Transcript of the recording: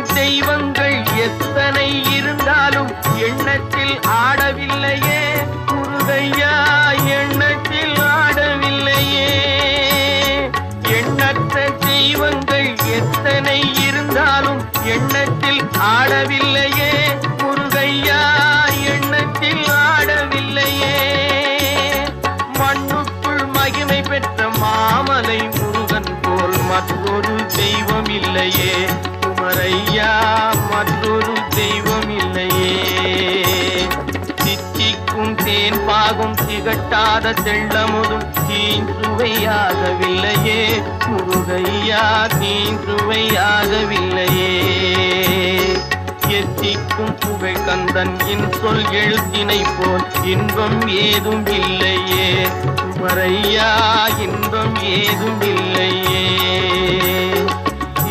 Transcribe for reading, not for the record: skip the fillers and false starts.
தெய்வங்கள் எத்தனை இருந்தாலும் எண்ணத்தில் ஆடவில்லையே முருகையா, எண்ணத்தில் ஆடவில்லையே. எண்ணற்ற தெய்வங்கள் எத்தனை இருந்தாலும் எண்ணத்தில் ஆடவில்லையே முருகையா, எண்ணத்தில் ஆடவில்லையே. மண்ணுக்குள் மகிமை பெற்ற மாமலை முருகன் போல் மற்றொரு தெய்வம் இல்லையே குமரையா, மற்றொரு தெய்வம் இல்லையே. தித்திக்கும் தேன் பாகும் திகட்டாத தெள்ளமுதும் தீஞ்சுவையாகவில்லையே முருகையா, தீஞ்சுவையாகவில்லையே. எத்திக்கும் புகை கந்தன் சொல் எழுத்தினை போல் இன்பம் ஏதும் இல்லையே குமரையா, இன்பம் ஏதும் இல்லையே.